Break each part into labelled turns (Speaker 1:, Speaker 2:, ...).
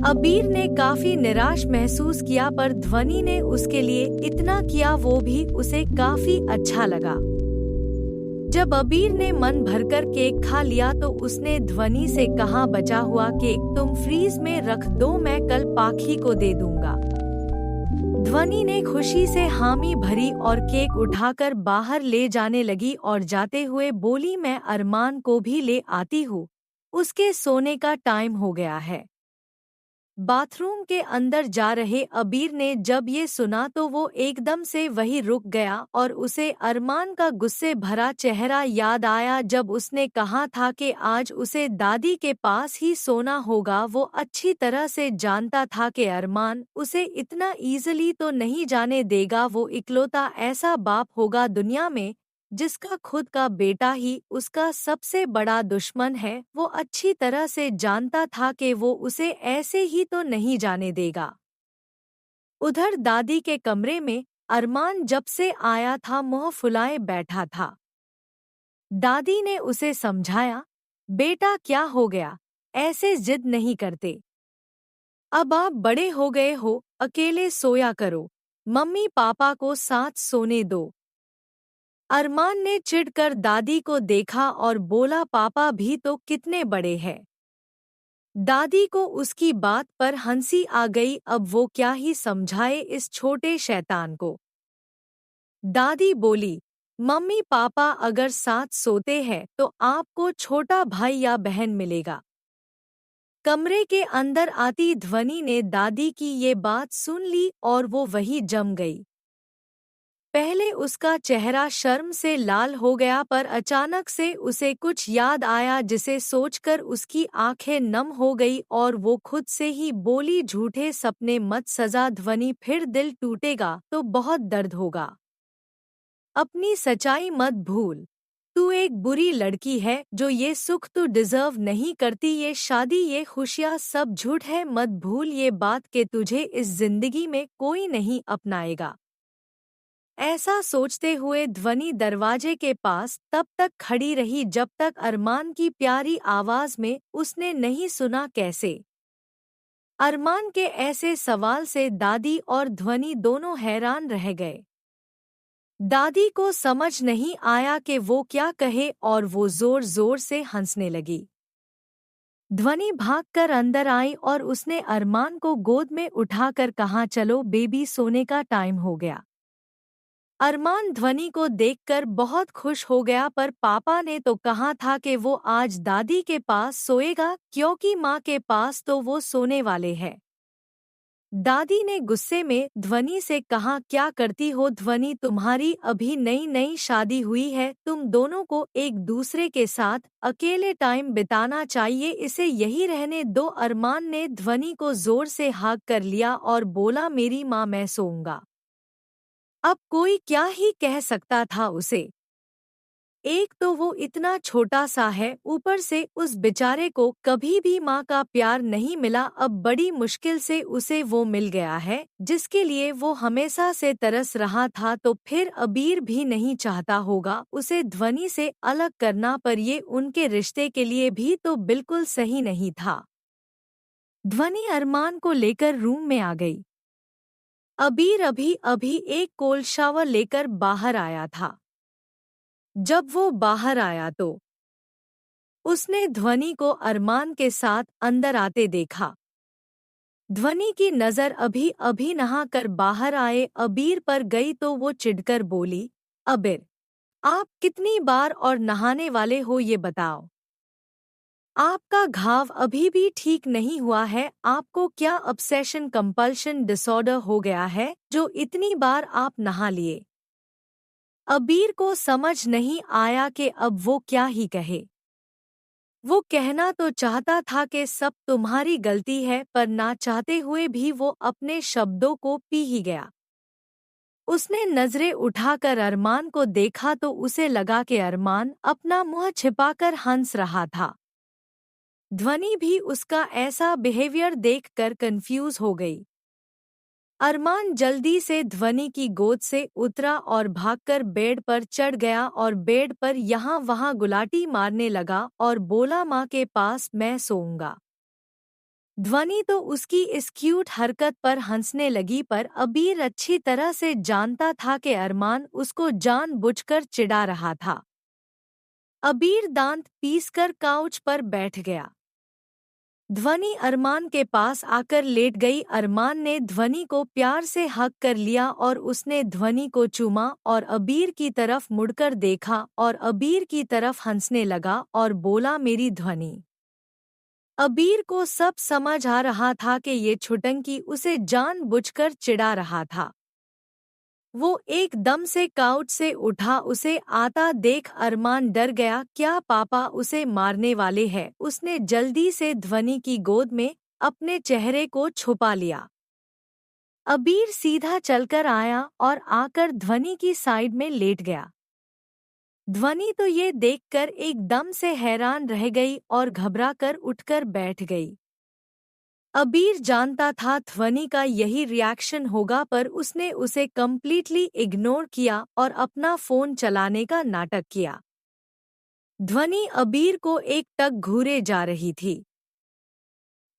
Speaker 1: अबीर ने काफी निराश महसूस किया पर ध्वनि ने उसके लिए इतना किया वो भी उसे काफी अच्छा लगा। जब अबीर ने मन भरकर केक खा लिया तो उसने ध्वनि से कहा, बचा हुआ केक तुम फ्रीज में रख दो, मैं कल पाखी को दे दूंगा। ध्वनि ने खुशी से हामी भरी और केक उठाकर बाहर ले जाने लगी और जाते हुए बोली, मैं अरमान को भी ले आती हूँ, उसके सोने का टाइम हो गया है। बाथरूम के अंदर जा रहे अबीर ने जब ये सुना तो वो एकदम से वहीं रुक गया और उसे अरमान का गुस्से भरा चेहरा याद आया जब उसने कहा था कि आज उसे दादी के पास ही सोना होगा। वो अच्छी तरह से जानता था कि अरमान उसे इतना इजीली तो नहीं जाने देगा। वो इकलौता ऐसा बाप होगा दुनिया में जिसका खुद का बेटा ही उसका सबसे बड़ा दुश्मन है। वो अच्छी तरह से जानता था कि वो उसे ऐसे ही तो नहीं जाने देगा। उधर दादी के कमरे में अरमान जब से आया था मुंह फुलाए बैठा था। दादी ने उसे समझाया, बेटा क्या हो गया, ऐसे जिद नहीं करते, अब आप बड़े हो गए हो, अकेले सोया करो, मम्मी पापा को साथ सोने दो। अरमान ने चिढ़कर दादी को देखा और बोला, पापा भी तो कितने बड़े हैं। दादी को उसकी बात पर हंसी आ गई। अब वो क्या ही समझाए इस छोटे शैतान को। दादी बोली, मम्मी पापा अगर साथ सोते हैं तो आपको छोटा भाई या बहन मिलेगा। कमरे के अंदर आती ध्वनि ने दादी की ये बात सुन ली और वो वहीं जम गई। पहले उसका चेहरा शर्म से लाल हो गया पर अचानक से उसे कुछ याद आया जिसे सोचकर उसकी आंखें नम हो गई और वो खुद से ही बोली, झूठे सपने मत सजा ध्वनि, फिर दिल टूटेगा तो बहुत दर्द होगा। अपनी सच्चाई मत भूल, तू एक बुरी लड़की है, जो ये सुख तू डिजर्व नहीं करती, ये शादी ये खुशियाँ सब झूठ है। मत भूल ये बात कि तुझे इस जिंदगी में कोई नहीं अपनाएगा। ऐसा सोचते हुए ध्वनि दरवाजे के पास तब तक खड़ी रही जब तक अरमान की प्यारी आवाज में उसने नहीं सुना। कैसे? अरमान के ऐसे सवाल से दादी और ध्वनि दोनों हैरान रह गए। दादी को समझ नहीं आया कि वो क्या कहे और वो जोर जोर से हंसने लगी। ध्वनि भागकर अंदर आई और उसने अरमान को गोद में उठाकर कहा, चलो बेबी, सोने का टाइम हो गया। अरमान ध्वनि को देखकर बहुत खुश हो गया पर पापा ने तो कहा था कि वो आज दादी के पास सोएगा क्योंकि माँ के पास तो वो सोने वाले हैं। दादी ने गुस्से में ध्वनि से कहा, क्या करती हो ध्वनि, तुम्हारी अभी नई नई शादी हुई है, तुम दोनों को एक दूसरे के साथ अकेले टाइम बिताना चाहिए, इसे यही रहने दो। अरमान ने ध्वनि को जोर से हाक कर लिया और बोला, मेरी माँ, मैं सोऊंगा। अब कोई क्या ही कह सकता था उसे। एक तो वो इतना छोटा सा है, ऊपर से उस बेचारे को कभी भी माँ का प्यार नहीं मिला। अब बड़ी मुश्किल से उसे वो मिल गया है जिसके लिए वो हमेशा से तरस रहा था। तो फिर अबीर भी नहीं चाहता होगा उसे ध्वनि से अलग करना, पर ये उनके रिश्ते के लिए भी तो बिल्कुल सही नहीं था। ध्वनि अरमान को लेकर रूम में आ गई। अबीर अभी अभी एक कोल्ड शावर लेकर बाहर आया था। जब वो बाहर आया तो उसने ध्वनि को अरमान के साथ अंदर आते देखा। ध्वनि की नजर अभी अभी नहा कर बाहर आए अबीर पर गई तो वो चिढ़कर बोली, अबीर, आप कितनी बार और नहाने वाले हो ये बताओ। आपका घाव अभी भी ठीक नहीं हुआ है, आपको क्या ऑब्सेशन कंपल्शन डिसऑर्डर हो गया है जो इतनी बार आप नहा लिए। अबीर को समझ नहीं आया कि अब वो क्या ही कहे। वो कहना तो चाहता था कि सब तुम्हारी गलती है, पर ना चाहते हुए भी वो अपने शब्दों को पी ही गया। उसने नजरें उठाकर अरमान को देखा तो उसे लगा कि अरमान अपना मुंह छिपाकर हंस रहा था। ध्वनि भी उसका ऐसा बिहेवियर देखकर कंफ्यूज हो गई। अरमान जल्दी से ध्वनि की गोद से उतरा और भागकर बेड पर चढ़ गया और बेड पर यहाँ वहाँ गुलाटी मारने लगा और बोला, माँ के पास मैं सोऊंगा। ध्वनि तो उसकी इस क्यूट हरकत पर हंसने लगी, पर अबीर अच्छी तरह से जानता था कि अरमान उसको जानबूझकर चिढ़ा रहा था। अबीर दांत पीसकर काउच पर बैठ गया। ध्वनि अरमान के पास आकर लेट गई। अरमान ने ध्वनि को प्यार से हग कर लिया और उसने ध्वनि को चूमा और अबीर की तरफ मुड़कर देखा और अबीर की तरफ हंसने लगा और बोला, मेरी ध्वनि। अबीर को सब समझ आ रहा था कि ये छुटंकी उसे जानबूझकर चिढ़ा रहा था। वो एकदम से काउच से उठा। उसे आता देख अरमान डर गया। क्या पापा उसे मारने वाले हैं? उसने जल्दी से ध्वनि की गोद में अपने चेहरे को छुपा लिया। अबीर सीधा चलकर आया और आकर ध्वनि की साइड में लेट गया। ध्वनि तो ये देखकर एकदम से हैरान रह गई और घबराकर उठकर बैठ गई। अबीर जानता था ध्वनि का यही रिएक्शन होगा, पर उसने उसे कंप्लीटली इग्नोर किया और अपना फोन चलाने का नाटक किया। ध्वनि अबीर को एक टक घूरे जा रही थी।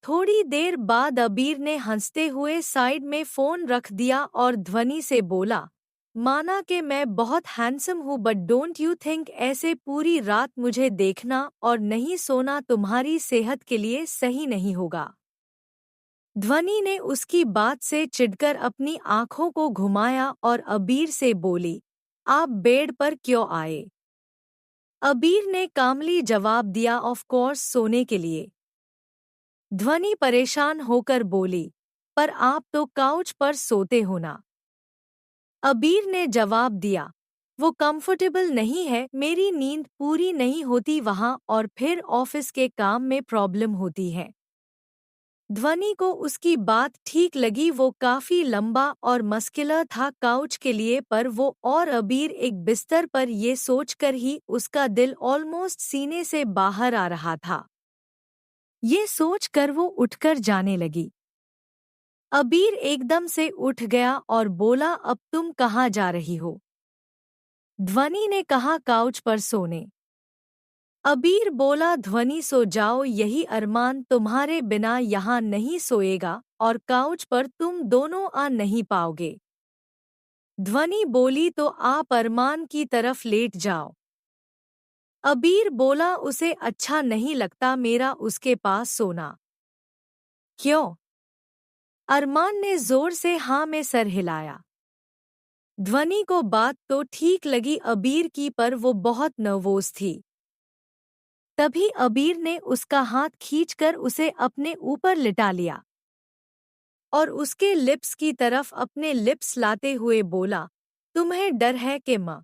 Speaker 1: थोड़ी देर बाद अबीर ने हंसते हुए साइड में फोन रख दिया और ध्वनि से बोला, माना कि मैं बहुत हैंडसम हूँ, बट डोंट यू थिंक ऐसे पूरी रात मुझे देखना और नहीं सोना तुम्हारी सेहत के लिए सही नहीं होगा। ध्वनि ने उसकी बात से चिढ़कर अपनी आंखों को घुमाया और अबीर से बोली, आप बेड पर क्यों आए? अबीर ने कामली जवाब दिया, ऑफ कोर्स सोने के लिए। ध्वनि परेशान होकर बोली, पर आप तो काउच पर सोते हो ना। अबीर ने जवाब दिया, वो कंफर्टेबल नहीं है, मेरी नींद पूरी नहीं होती वहाँ और फिर ऑफिस के काम में प्रॉब्लम होती है। ध्वनि को उसकी बात ठीक लगी। वो काफी लंबा और मस्कुलर था काउच के लिए, पर वो और अबीर एक बिस्तर पर, ये सोचकर ही उसका दिल ऑलमोस्ट सीने से बाहर आ रहा था। ये सोचकर वो उठकर जाने लगी। अबीर एकदम से उठ गया और बोला, अब तुम कहाँ जा रही हो? ध्वनि ने कहा, काउच पर सोने। अबीर बोला, ध्वनि सो जाओ, यही अरमान तुम्हारे बिना यहाँ नहीं सोएगा और काउच पर तुम दोनों आ नहीं पाओगे। ध्वनि बोली, तो आप अरमान की तरफ लेट जाओ। अबीर बोला, उसे अच्छा नहीं लगता मेरा उसके पास सोना। क्यों? अरमान ने जोर से हाँ में सर हिलाया। ध्वनि को बात तो ठीक लगी अबीर की, पर वो बहुत नर्वोस थी। तभी अबीर ने उसका हाथ खींचकर उसे अपने ऊपर लिटा लिया और उसके लिप्स की तरफ अपने लिप्स लाते हुए बोला, तुम्हें डर है कि माँ